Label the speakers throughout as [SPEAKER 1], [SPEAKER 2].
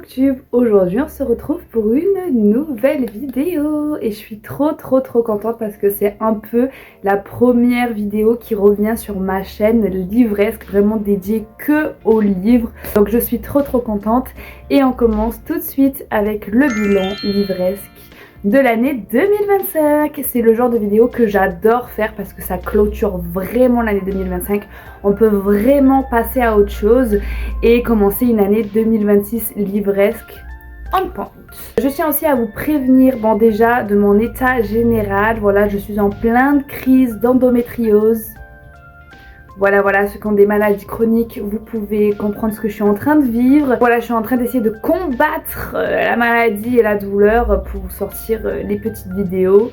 [SPEAKER 1] Booktube. Aujourd'hui on se retrouve pour une nouvelle vidéo et je suis trop contente parce que c'est un peu la première vidéo qui revient sur ma chaîne livresque, vraiment dédiée que aux livres. Donc je suis trop contente et on commence tout de suite avec le bilan livresque de l'année 2025. C'est le genre de vidéo que j'adore faire parce que ça clôture vraiment l'année 2025. On peut vraiment passer à autre chose et commencer une année 2026 livresque on point. Je tiens aussi à vous prévenir, bon déjà, de mon état général. Voilà, je suis en pleine crise d'endométriose. Voilà, ceux qui ont des maladies chroniques, vous pouvez comprendre ce que je suis en train de vivre. Voilà, je suis en train d'essayer de combattre la maladie et la douleur pour vous sortir les petites vidéos.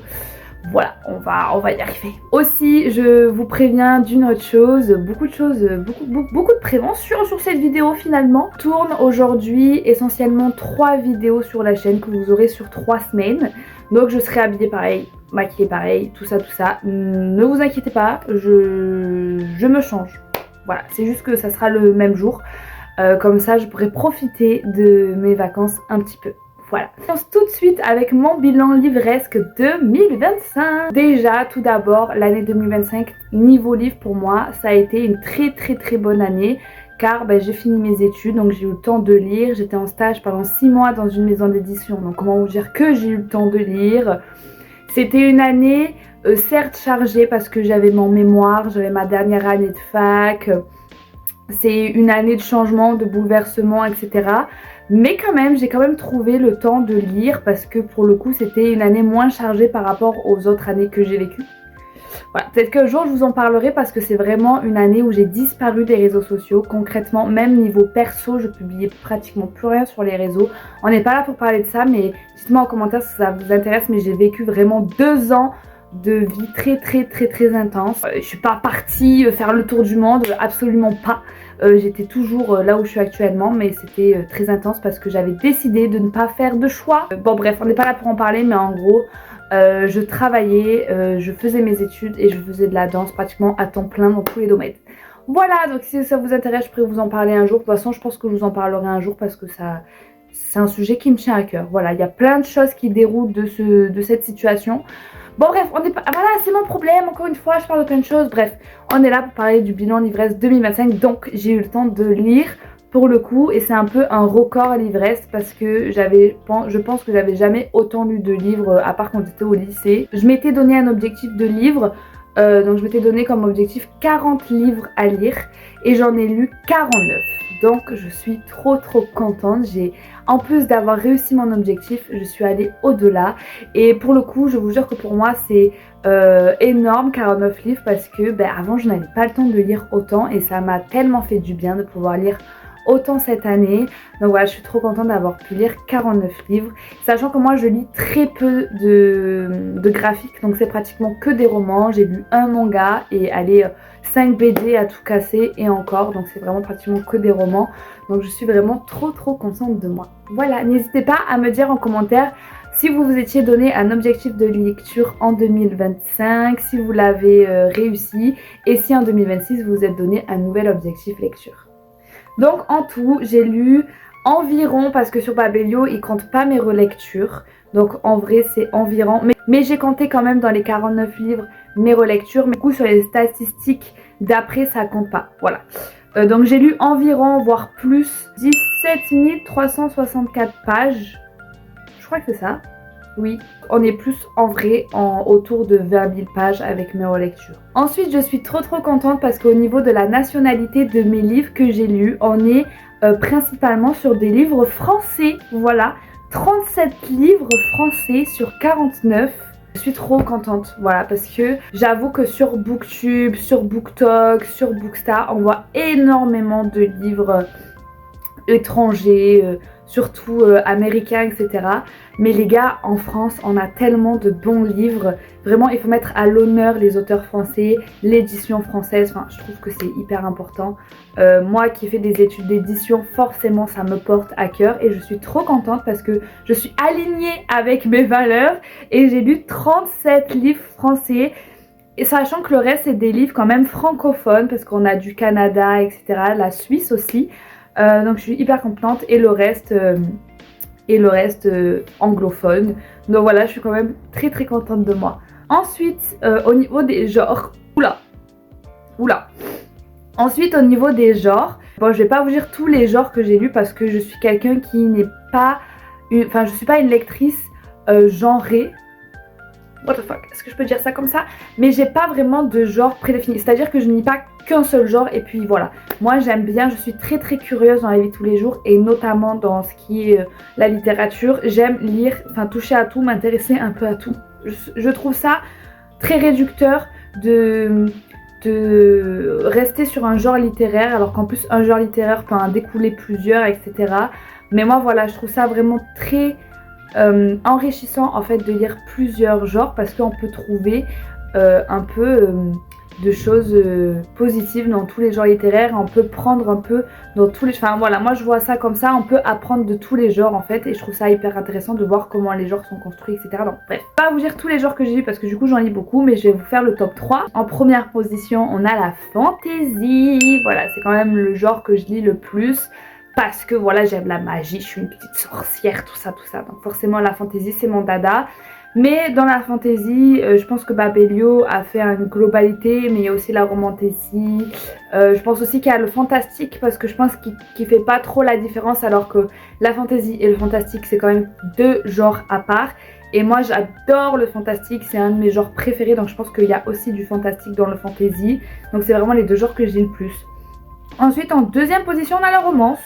[SPEAKER 1] Voilà, on va y arriver. Aussi, je vous préviens d'une autre chose, beaucoup de prévention sur cette vidéo finalement. Tourne aujourd'hui essentiellement 3 vidéos sur la chaîne que vous aurez sur 3 semaines. Donc je serai habillée pareil, maquillée pareil, tout ça. Ne vous inquiétez pas, je me change. Voilà, c'est juste que ça sera le même jour. Comme ça, je pourrai profiter de mes vacances un petit peu. Voilà. On commence tout de suite avec mon bilan livresque 2025. Déjà, tout d'abord, l'année 2025, niveau livre pour moi, ça a été une très bonne année. Car j'ai fini mes études, donc j'ai eu le temps de lire. J'étais en stage pendant 6 mois dans une maison d'édition. Donc comment vous dire que j'ai eu le temps de lire. C'était une année certes chargée parce que j'avais mon mémoire, j'avais ma dernière année de fac. C'est une année de changement, de bouleversement, etc. Mais quand même, j'ai quand même trouvé le temps de lire parce que pour le coup, c'était une année moins chargée par rapport aux autres années que j'ai vécues. Voilà, peut-être qu'un jour je vous en parlerai parce que c'est vraiment une année où j'ai disparu des réseaux sociaux. Concrètement, même niveau perso, je publiais pratiquement plus rien sur les réseaux. On n'est pas là pour parler de ça, mais dites-moi en commentaire si ça vous intéresse. Mais j'ai vécu vraiment 2 ans de vie très intense. Je suis pas partie faire le tour du monde, absolument pas. J'étais toujours là où je suis actuellement, mais c'était très intense parce que j'avais décidé de ne pas faire de choix. Bon bref, on n'est pas là pour en parler, mais en gros, je travaillais, je faisais mes études et je faisais de la danse pratiquement à temps plein dans tous les domaines. Voilà, donc si ça vous intéresse, je pourrais vous en parler un jour. De toute façon, je pense que je vous en parlerai un jour parce que c'est un sujet qui me tient à cœur. Voilà, il y a plein de choses qui déroulent de cette situation. Bon bref, on est pas... Voilà, c'est mon problème, encore une fois, je parle de plein de choses. Bref, on est là pour parler du bilan livresque 2025. Donc, j'ai eu le temps de lire pour le coup. Et c'est un peu un record livresque parce que je pense que j'avais jamais autant lu de livres à part quand j'étais au lycée. Je m'étais donné un objectif de livres. Donc, je m'étais donné comme objectif 40 livres à lire. Et j'en ai lu 49. Donc, je suis trop contente. En plus d'avoir réussi mon objectif, je suis allée au-delà. Et pour le coup, je vous jure que pour moi, c'est énorme, 49 livres, parce que avant, je n'avais pas le temps de lire autant. Et ça m'a tellement fait du bien de pouvoir lire autant cette année. Donc voilà, je suis trop contente d'avoir pu lire 49 livres. Sachant que moi, je lis très peu de graphiques. Donc c'est pratiquement que des romans. J'ai lu un manga et allez, 5 BD à tout casser et encore. Donc c'est vraiment pratiquement que des romans. Donc je suis vraiment trop contente de moi. Voilà, n'hésitez pas à me dire en commentaire si vous vous étiez donné un objectif de lecture en 2025, si vous l'avez réussi et si en 2026 vous vous êtes donné un nouvel objectif lecture. Donc en tout, j'ai lu environ, parce que sur Babelio, ils comptent pas mes relectures. Donc en vrai, c'est environ. Mais j'ai compté quand même dans les 49 livres mes relectures. Mais du coup, sur les statistiques d'après, ça compte pas. Voilà. Donc j'ai lu environ, voire plus, 17 364 pages. Je crois que c'est ça. Oui, on est plus en vrai autour de 20 000 pages avec mes relectures. Ensuite, je suis trop contente parce qu'au niveau de la nationalité de mes livres que j'ai lus, on est principalement sur des livres français. Voilà, 37 livres français sur 49. Je suis trop contente, voilà, parce que j'avoue que sur Booktube, sur BookTok, sur Bookstar, on voit énormément de livres étrangers, surtout américains, etc. Mais les gars, en France, on a tellement de bons livres. Vraiment, il faut mettre à l'honneur les auteurs français, l'édition française. Enfin, je trouve que c'est hyper important. Moi qui ai fait des études d'édition, forcément, ça me porte à cœur. Et je suis trop contente parce que je suis alignée avec mes valeurs. Et j'ai lu 37 livres français. Et sachant que le reste, c'est des livres quand même francophones. Parce qu'on a du Canada, etc. La Suisse aussi. Donc je suis hyper contente et le reste anglophone. Donc voilà, je suis quand même très très contente de moi. Ensuite, au niveau des genres, oula. Ensuite, au niveau des genres, bon, je vais pas vous dire tous les genres que j'ai lus parce que je suis quelqu'un qui n'est pas, je suis pas une lectrice genrée. What the fuck, est-ce que je peux dire ça comme ça? Mais j'ai pas vraiment de genre prédéfini, c'est-à-dire que je ne lis pas qu'un seul genre et puis voilà. Moi j'aime bien, je suis très très curieuse dans la vie de tous les jours et notamment dans ce qui est la littérature. J'aime lire, enfin toucher à tout, m'intéresser un peu à tout. Je trouve ça très réducteur de rester sur un genre littéraire alors qu'en plus un genre littéraire peut en découler plusieurs, etc. Mais moi voilà, je trouve ça vraiment très enrichissant en fait de lire plusieurs genres parce qu'on peut trouver un peu de choses positives dans tous les genres littéraires, on peut prendre un peu dans tous les... Enfin voilà, moi je vois ça comme ça, on peut apprendre de tous les genres en fait et je trouve ça hyper intéressant de voir comment les genres sont construits, etc. Donc bref, je vais pas vous dire tous les genres que j'ai lus parce que du coup j'en lis beaucoup, mais je vais vous faire le top 3. En première position, on a la fantasy, voilà, c'est quand même le genre que je lis le plus. Parce que voilà, j'aime la magie, je suis une petite sorcière, tout ça. Donc forcément la fantasy c'est mon dada. Mais dans la fantasy, je pense que Babelio a fait une globalité, mais il y a aussi la romantasy. Je pense aussi qu'il y a le fantastique parce que je pense qu'il fait pas trop la différence alors que la fantasy et le fantastique c'est quand même deux genres à part. Et moi j'adore le fantastique, c'est un de mes genres préférés donc je pense qu'il y a aussi du fantastique dans le fantasy. Donc c'est vraiment les deux genres que j'ai le plus. Ensuite en deuxième position on a la romance.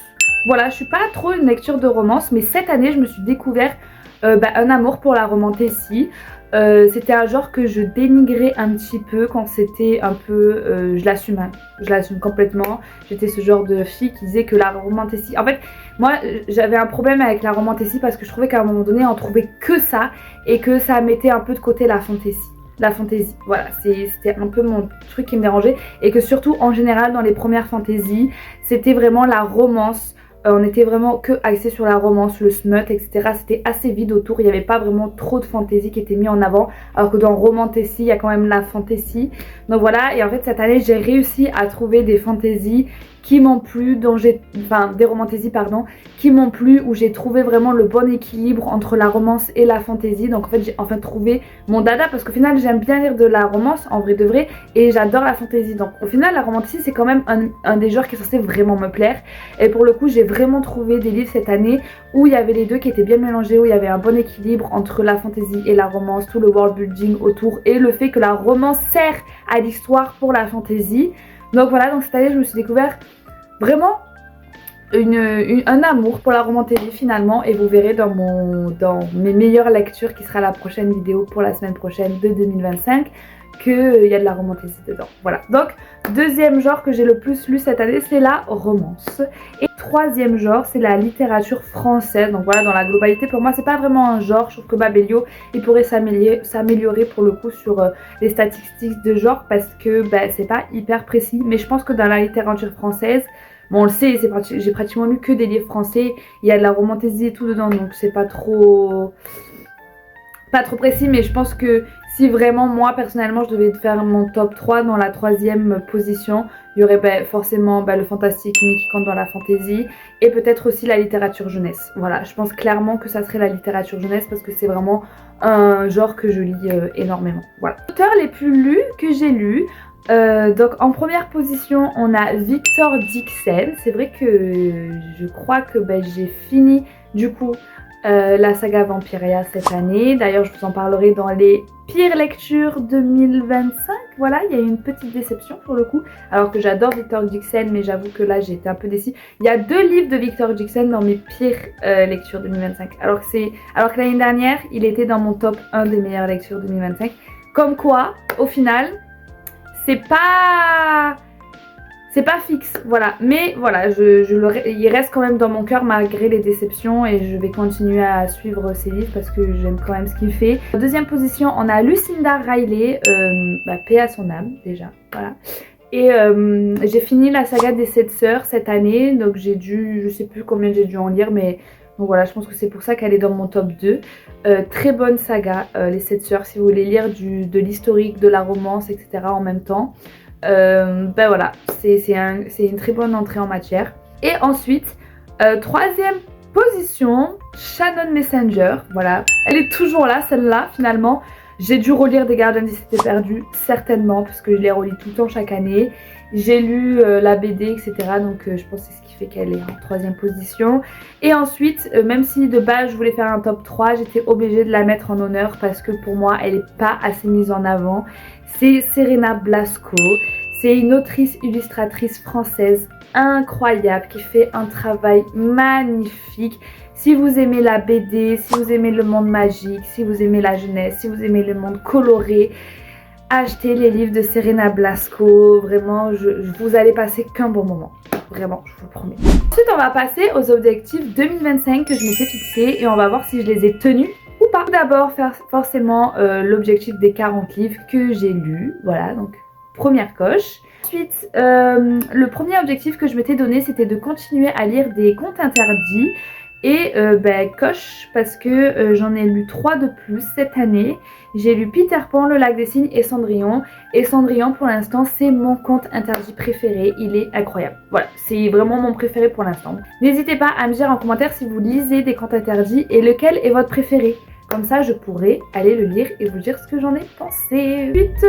[SPEAKER 1] Voilà, je suis pas trop une lecture de romance, mais cette année je me suis découvert un amour pour la romantasy. C'était un genre que je dénigrais un petit peu quand c'était un peu... je l'assume complètement. J'étais ce genre de fille qui disait que la romantasy... En fait, moi j'avais un problème avec la romantasy parce que je trouvais qu'à un moment donné on trouvait que ça et que ça mettait un peu de côté la fantasy. La fantasy, voilà, c'était un peu mon truc qui me dérangeait et que surtout en général dans les premières fantaisies, c'était vraiment la romance. On était vraiment que axé sur la romance, le smut, etc. C'était assez vide autour, il n'y avait pas vraiment trop de fantaisie qui était mis en avant. Alors que dans Romantasy, il y a quand même la fantasy. Donc voilà, et en fait cette année j'ai réussi à trouver des fantaisies qui m'ont plu, des romantaisies pardon, qui m'ont plu, où j'ai trouvé vraiment le bon équilibre entre la romance et la fantasy. Donc en fait j'ai enfin trouvé mon dada parce qu'au final j'aime bien lire de la romance en vrai de vrai et j'adore la fantasy. Donc au final la romantasy c'est quand même un des genres qui est censé vraiment me plaire. Et pour le coup j'ai vraiment trouvé des livres cette année où il y avait les deux qui étaient bien mélangés, où il y avait un bon équilibre entre la fantasy et la romance, tout le world building autour et le fait que la romance sert à l'histoire pour la fantasy. Donc voilà, donc cette année je me suis découvert vraiment un amour pour la romantasy finalement et vous verrez dans mes meilleures lectures qui sera la prochaine vidéo pour la semaine prochaine de 2025 qu'il y a de la romantasy dedans. Voilà, donc deuxième genre que j'ai le plus lu cette année c'est la romance. Et troisième genre c'est la littérature française. Donc voilà, dans la globalité pour moi c'est pas vraiment un genre. Je trouve que Babelio il pourrait s'améliorer pour le coup sur les statistiques de genre parce que c'est pas hyper précis. Mais je pense que dans la littérature française, bon on le sait, j'ai pratiquement lu que des livres français. Il y a de la romantasy et tout dedans donc c'est pas trop précis, mais je pense que si vraiment moi personnellement je devais faire mon top 3 dans la troisième position, il y aurait forcément le fantastique mais qui compte dans la fantasy et peut-être aussi la littérature jeunesse. Voilà, je pense clairement que ça serait la littérature jeunesse parce que c'est vraiment un genre que je lis énormément. Voilà. Les auteurs les plus lus que j'ai lus, donc en première position on a Victor Dixon. C'est vrai que je crois que j'ai fini du coup la saga Vampiria cette année. D'ailleurs je vous en parlerai dans les pires lectures 2025. Voilà, il y a eu une petite déception pour le coup, alors que j'adore Victor Dixon, mais j'avoue que là j'ai été un peu déçue. Il y a 2 livres de Victor Dixon dans mes pires lectures 2025, alors que l'année dernière il était dans mon top 1 des meilleures lectures 2025. Comme quoi au final c'est pas fixe, voilà. Mais voilà, il reste quand même dans mon cœur malgré les déceptions et je vais continuer à suivre ses livres parce que j'aime quand même ce qu'il fait. En deuxième position, on a Lucinda Riley, paix à son âme déjà, voilà. Et j'ai fini la saga des 7 sœurs cette année, donc je sais plus combien j'ai dû en lire, mais donc voilà, je pense que c'est pour ça qu'elle est dans mon top 2. Très bonne saga, les 7 sœurs, si vous voulez lire de l'historique, de la romance, etc. en même temps. Voilà, c'est une très bonne entrée en matière. Et ensuite, troisième position, Shannon Messenger. Voilà, elle est toujours là, celle-là, finalement. J'ai dû relire Des Gardiens des Cités Perdues, certainement, parce que je les relis tout le temps chaque année. J'ai lu la BD, etc. Donc je pense que c'est ce qui fait qu'elle est en troisième position. Et ensuite, même si de base je voulais faire un top 3, j'étais obligée de la mettre en honneur parce que pour moi, elle n'est pas assez mise en avant. C'est Serena Blasco. C'est une autrice illustratrice française incroyable qui fait un travail magnifique. Si vous aimez la BD, si vous aimez le monde magique, si vous aimez la jeunesse, si vous aimez le monde coloré, achetez les livres de Serena Blasco. Vraiment, vous allez passer qu'un bon moment. Vraiment, je vous le promets. Ensuite, on va passer aux objectifs 2025 que je m'étais fixés et on va voir si je les ai tenus ou pas. Tout d'abord, faire forcément l'objectif des 40 livres que j'ai lus. Voilà, donc première coche. Ensuite, le premier objectif que je m'étais donné, c'était de continuer à lire des contes interdits. Et coche parce que j'en ai lu 3 de plus cette année. J'ai lu Peter Pan, Le Lac des Cygnes et Cendrillon. Et Cendrillon pour l'instant c'est mon conte interdit préféré, il est incroyable. Voilà, c'est vraiment mon préféré pour l'instant. N'hésitez pas à me dire en commentaire si vous lisez des contes interdits et lequel est votre préféré. Comme ça je pourrais aller le lire et vous dire ce que j'en ai pensé. Ensuite,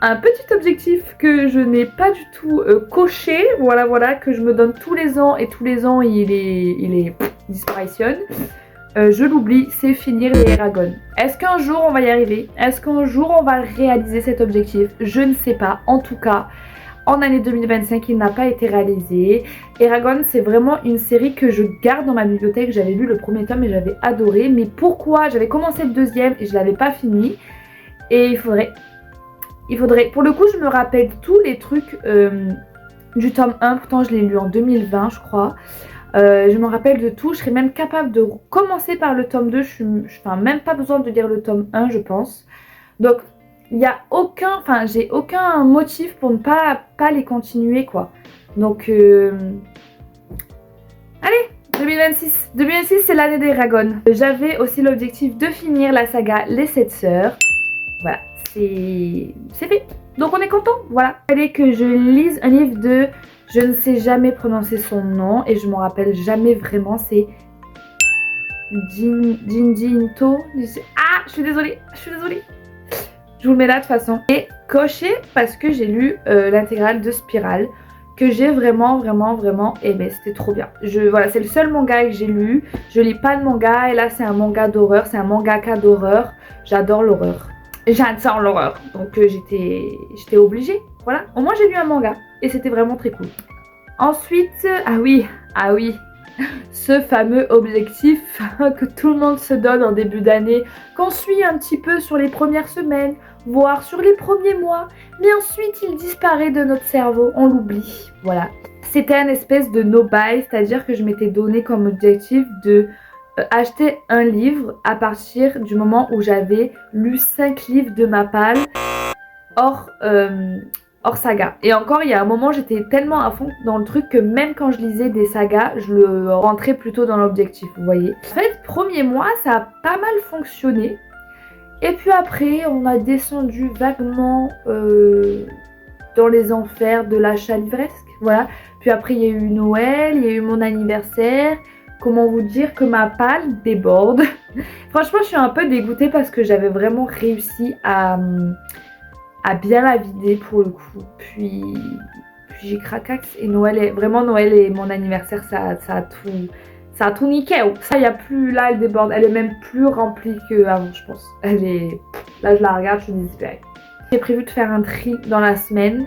[SPEAKER 1] un petit objectif que je n'ai pas du tout coché, voilà, que je me donne tous les ans et tous les ans il disparitionne. Je l'oublie, c'est finir les Eragon. Est-ce qu'un jour on va y arriver? Est-ce qu'un jour on va réaliser cet objectif? Je ne sais pas. En tout cas, en année 2025, il n'a pas été réalisé. Eragon, c'est vraiment une série que je garde dans ma bibliothèque. J'avais lu le premier tome et j'avais adoré. Mais pourquoi? J'avais commencé le deuxième et je ne l'avais pas fini. Et il faudrait... Pour le coup, je me rappelle tous les trucs du tome 1. Pourtant, je l'ai lu en 2020, je crois. Je me rappelle de tout. Je serais même capable de commencer par le tome 2. Enfin, même pas besoin de lire le tome 1, je pense. Donc, il n'y a aucun... Enfin, j'ai aucun motif pour ne pas les continuer, quoi. Donc, allez, 2026. 2026, c'est l'année des Eragon. J'avais aussi l'objectif de finir la saga Les 7 Sœurs. Voilà. C'est fait. Donc on est content, voilà. Il fallait que je lise un livre de... Je ne sais jamais prononcer son nom et je m'en rappelle jamais vraiment. C'est... Jinjinto. Ah, je suis désolée. Je vous le mets là de toute façon. Et coché parce que j'ai lu l'intégrale de Spirale que j'ai vraiment aimé. C'était trop bien. Voilà, c'est le seul manga que j'ai lu. Je lis pas de manga et là c'est un manga d'horreur. C'est un mangaka d'horreur. J'adore l'horreur. J'adore l'horreur, donc j'étais obligée, voilà. Au moins j'ai lu un manga et c'était vraiment très cool. Ensuite, ah oui, ce fameux objectif que tout le monde se donne en début d'année, qu'on suit un petit peu sur les premières semaines, voire sur les premiers mois, mais ensuite il disparaît de notre cerveau, on l'oublie, voilà. C'était un espèce de no-buy, c'est-à-dire que je m'étais donné comme objectif de... acheter un livre à partir du moment où j'avais lu 5 livres de ma palle hors saga. Et encore, il y a un moment, j'étais tellement à fond dans le truc que même quand je lisais des sagas, je le rentrais plutôt dans l'objectif, vous voyez. En fait, premier mois, ça a pas mal fonctionné. Et puis après, on a descendu vaguement dans les enfers de l'achat livresque, voilà. Puis après, il y a eu Noël, il y a eu mon anniversaire. Comment vous dire que ma palle déborde. Franchement, je suis un peu dégoûtée parce que j'avais vraiment réussi à bien la vider pour le coup. Puis j'ai craquax et Noël et mon anniversaire, ça a tout niqué. Ça, il y a plus, là, elle déborde. Elle est même plus remplie qu'avant, je pense. Là, je la regarde, je suis désespérée. J'ai prévu de faire un tri dans la semaine.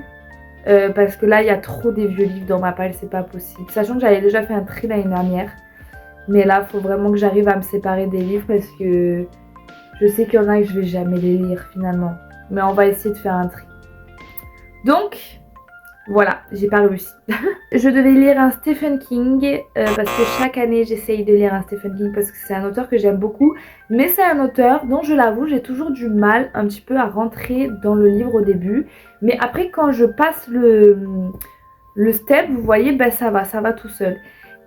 [SPEAKER 1] Parce que là, il y a trop des vieux livres dans ma palle, c'est pas possible. Sachant que j'avais déjà fait un tri l'année dernière. Mais là, il faut vraiment que j'arrive à me séparer des livres parce que je sais qu'il y en a que je vais jamais les lire finalement. Mais on va essayer de faire un tri. Donc, voilà, j'ai pas réussi. Je devais lire un Stephen King parce que chaque année, j'essaye de lire un Stephen King parce que c'est un auteur que j'aime beaucoup. Mais c'est un auteur dont, je l'avoue, j'ai toujours du mal un petit peu à rentrer dans le livre au début. Mais après, quand je passe le step, vous voyez, ben ça va tout seul.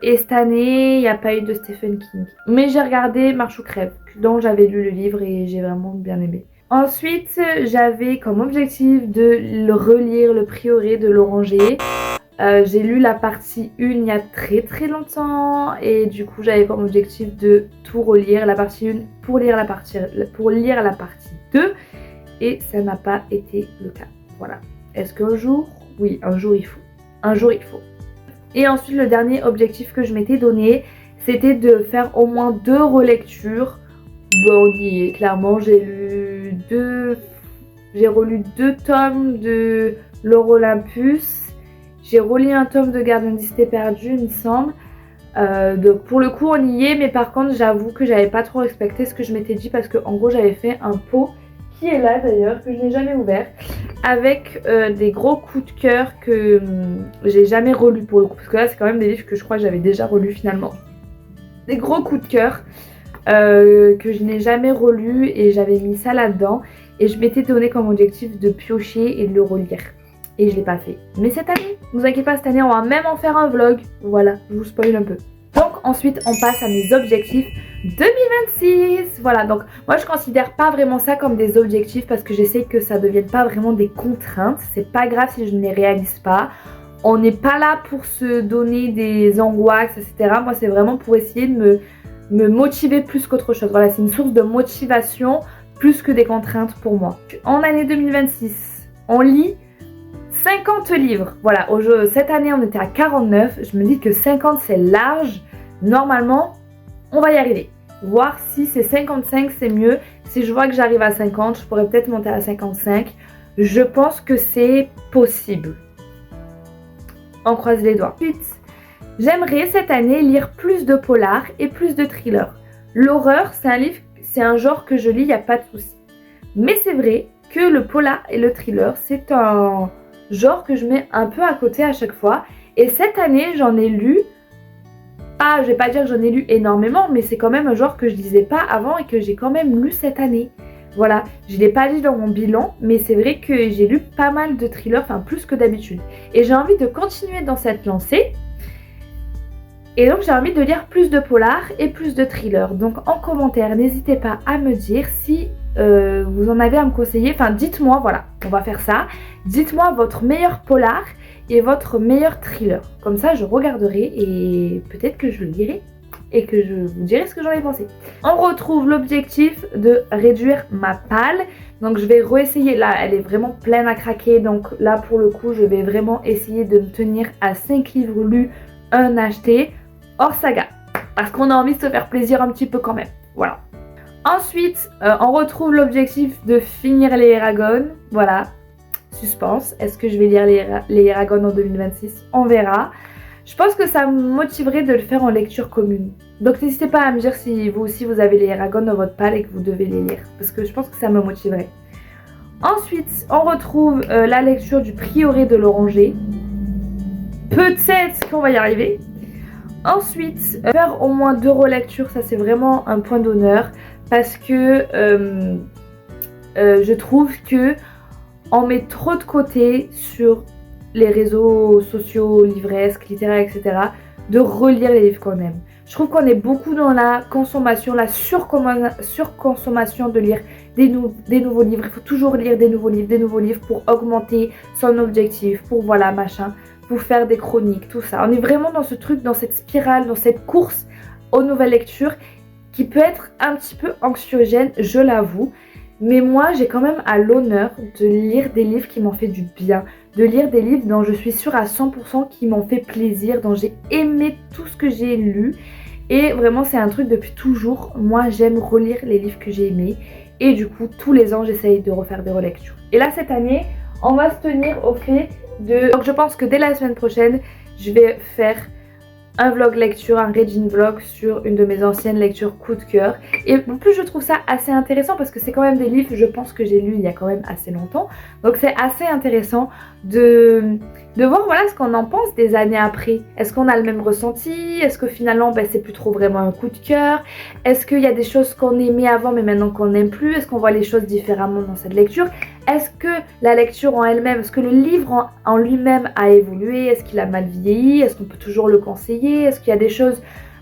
[SPEAKER 1] Et cette année, il n'y a pas eu de Stephen King. Mais j'ai regardé Marche ou crève, dont j'avais lu le livre et j'ai vraiment bien aimé. Ensuite, j'avais comme objectif de relire Le Prieuré de l'Oranger. J'ai lu la partie 1 il y a très longtemps et du coup j'avais comme objectif de tout relire, la partie 1 pour lire la partie 2 et ça n'a pas été le cas. Voilà. Est-ce qu'un jour? Oui, un jour il faut. Un jour il faut. Et ensuite le dernier objectif que je m'étais donné, c'était de faire au moins 2 relectures. Bon, on y est, clairement j'ai relu 2 tomes de Lore Olympus. J'ai relu un tome de Gardien des Cités Perdues, il me semble. Donc pour le coup on y est, mais par contre j'avoue que j'avais pas trop respecté ce que je m'étais dit parce que en gros j'avais fait un pot qui est là d'ailleurs, que je n'ai jamais ouvert, avec des gros coups de cœur que j'ai jamais relus pour le coup, parce que là c'est quand même des livres que je crois que j'avais déjà relus finalement. Des gros coups de cœur que je n'ai jamais relus et j'avais mis ça là-dedans et je m'étais donné comme objectif de piocher et de le relire. Et je l'ai pas fait. Mais cette année, ne vous inquiétez pas, cette année on va même en faire un vlog. Voilà, je vous spoil un peu. Donc ensuite on passe à mes objectifs 2026. Voilà, donc moi je considère pas vraiment ça comme des objectifs parce que j'essaie que ça devienne pas vraiment des contraintes. C'est pas grave si je ne les réalise pas. On n'est pas là pour se donner des angoisses, etc. Moi c'est vraiment pour essayer de me motiver plus qu'autre chose. Voilà, c'est une source de motivation plus que des contraintes pour moi. En année 2026, on lit 50 livres. Voilà, cette année on était à 49. Je me dis que 50 c'est large. Normalement, on va y arriver. Voir si c'est 55 c'est mieux. Si je vois que j'arrive à 50, je pourrais peut-être monter à 55. Je pense que c'est possible. On croise les doigts. Ensuite, j'aimerais cette année lire plus de polar et plus de thriller. L'horreur, c'est un genre que je lis, il n'y a pas de souci. Mais c'est vrai que le polar et le thriller, c'est un genre que je mets un peu à côté à chaque fois. Et cette année, j'en ai lu, je vais pas dire que j'en ai lu énormément, mais c'est quand même un genre que je lisais pas avant et que j'ai quand même lu cette année. Voilà, je l'ai pas lu dans mon bilan, mais c'est vrai que j'ai lu pas mal de thrillers, enfin plus que d'habitude. Et j'ai envie de continuer dans cette lancée. Et donc j'ai envie de lire plus de polar et plus de thriller. Donc en commentaire, n'hésitez pas à me dire si vous en avez à me conseiller. Enfin dites-moi, voilà, on va faire ça. Dites-moi votre meilleur polar et votre meilleur thriller. Comme ça je regarderai et peut-être que je le lirai et que je vous dirai ce que j'en ai pensé. On retrouve l'objectif de réduire ma palle. Donc je vais réessayer, là elle est vraiment pleine à craquer. Donc là pour le coup je vais vraiment essayer de me tenir à 5 livres lus, 1 acheté. Hors saga, parce qu'on a envie de se faire plaisir un petit peu quand même, voilà. Ensuite, on retrouve l'objectif de finir les Eragon, voilà, suspense. Est-ce que je vais lire les Eragon en 2026? On verra. Je pense que ça me motiverait de le faire en lecture commune. Donc n'hésitez pas à me dire si vous aussi vous avez les Eragon dans votre palle et que vous devez les lire, parce que je pense que ça me motiverait. Ensuite, on retrouve la lecture du Prieuré de l'Oranger. Peut-être qu'on va y arriver. Ensuite, faire au moins 2 relectures, ça c'est vraiment un point d'honneur parce que je trouve que on met trop de côté sur les réseaux sociaux, livresques, littéraires, etc. de relire les livres qu'on aime. Je trouve qu'on est beaucoup dans la consommation, la surconsommation de lire des nouveaux livres. Il faut toujours lire des nouveaux livres pour augmenter son objectif, pour voilà machin. Pour faire des chroniques, tout ça. On est vraiment dans ce truc, dans cette spirale, dans cette course aux nouvelles lectures qui peut être un petit peu anxiogène, je l'avoue. Mais moi, j'ai quand même à l'honneur de lire des livres qui m'ont fait du bien. De lire des livres dont je suis sûre à 100% qui m'ont fait plaisir, dont j'ai aimé tout ce que j'ai lu. Et vraiment, c'est un truc depuis toujours. Moi, j'aime relire les livres que j'ai aimés. Et du coup, tous les ans, j'essaye de refaire des relectures. Et là, cette année, on va se tenir au fait donc je pense que dès la semaine prochaine, je vais faire un vlog lecture, un reading vlog sur une de mes anciennes lectures coup de cœur. Et en plus je trouve ça assez intéressant parce que c'est quand même des livres, je pense que j'ai lu il y a quand même assez longtemps. Donc c'est assez intéressant de voir voilà ce qu'on en pense des années après. Est-ce qu'on a le même ressenti? Est-ce que finalement c'est plus trop vraiment un coup de cœur? Est-ce qu'il y a des choses qu'on aimait avant mais maintenant qu'on n'aime plus? Est-ce qu'on voit les choses différemment dans cette lecture? Est-ce que la lecture en elle-même, est-ce que le livre en lui-même a évolué? Est-ce qu'il a mal vieilli? Est-ce qu'on peut toujours le conseiller? Est-ce qu'il y a des choses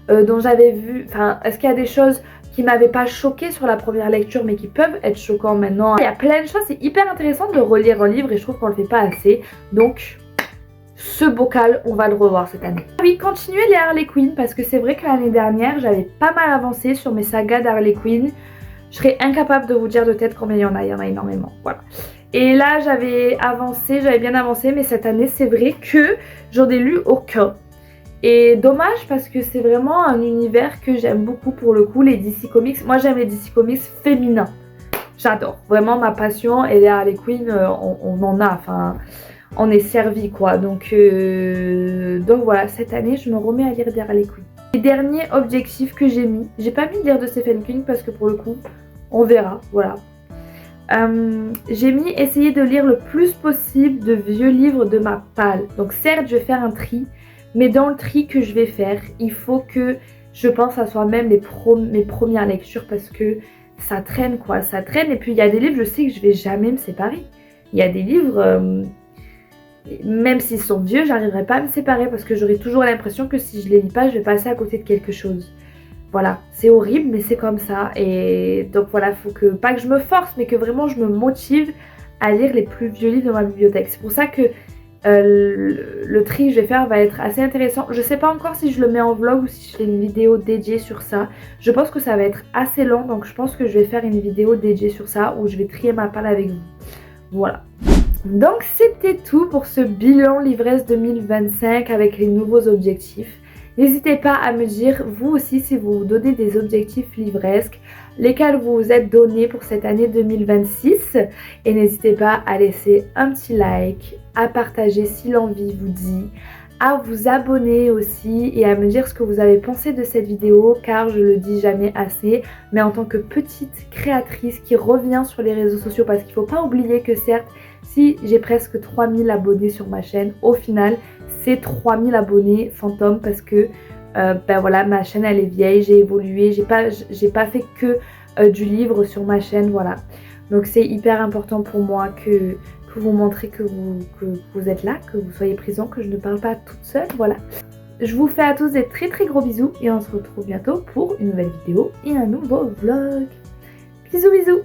[SPEAKER 1] dont j'avais vu, est-ce qu'il y a des choses qui m'avaient pas choqué sur la première lecture mais qui peuvent être choquants maintenant? Il y a plein de choses, c'est hyper intéressant de relire un livre et je trouve qu'on le fait pas assez. Donc ce bocal, on va le revoir cette année. Oui, continuer les Harley Quinn parce que c'est vrai que l'année dernière, j'avais pas mal avancé sur mes sagas d'Harley Quinn. Je serais incapable de vous dire de tête combien il y en a énormément, voilà. Et là, j'avais bien avancé, mais cette année, c'est vrai que j'en ai lu aucun. Et dommage parce que c'est vraiment un univers que j'aime beaucoup pour le coup, les DC Comics. Moi, j'aime les DC Comics féminins. J'adore. Vraiment, ma passion et les Harley Quinn, on en a, enfin, on est servi quoi. Donc voilà, cette année, je me remets à lire des Harley Quinn. Les derniers objectifs que j'ai mis, j'ai pas mis de lire de Stephen King parce que pour le coup, on verra, voilà. J'ai mis essayer de lire le plus possible de vieux livres de ma palle. Donc certes, je vais faire un tri, mais dans le tri que je vais faire, il faut que je pense à soi même mes premières lectures parce que ça traîne quoi, ça traîne. Et puis il y a des livres, je sais que je vais jamais me séparer. Il y a des livres, même s'ils sont vieux, j'arriverai pas à me séparer parce que j'aurai toujours l'impression que si je les lis pas, je vais passer à côté de quelque chose. Voilà, c'est horrible mais c'est comme ça et donc voilà, faut que, pas que je me force mais que vraiment je me motive à lire les plus vieux livres de ma bibliothèque. C'est pour ça que le tri que je vais faire va être assez intéressant. Je sais pas encore si je le mets en vlog ou si je fais une vidéo dédiée sur ça. Je pense que ça va être assez long donc je pense que je vais faire une vidéo dédiée sur ça où je vais trier ma palle avec vous. Voilà. Donc c'était tout pour ce bilan Livresse 2025 avec les nouveaux objectifs. N'hésitez pas à me dire vous aussi si vous vous donnez des objectifs livresques, lesquels vous vous êtes donnés pour cette année 2026. Et n'hésitez pas à laisser un petit like, à partager si l'envie vous dit, à vous abonner aussi et à me dire ce que vous avez pensé de cette vidéo car je le dis jamais assez, mais en tant que petite créatrice qui revient sur les réseaux sociaux, parce qu'il ne faut pas oublier que certes, si j'ai presque 3000 abonnés sur ma chaîne, au final c'est 3000 abonnés fantômes parce que ben voilà, ma chaîne elle est vieille, j'ai évolué, j'ai pas fait que du livre sur ma chaîne, voilà. Donc c'est hyper important pour moi que vous montrez que vous êtes là, que vous soyez présents, que je ne parle pas toute seule, voilà. Je vous fais à tous des très très gros bisous et on se retrouve bientôt pour une nouvelle vidéo et un nouveau vlog. Bisous bisous.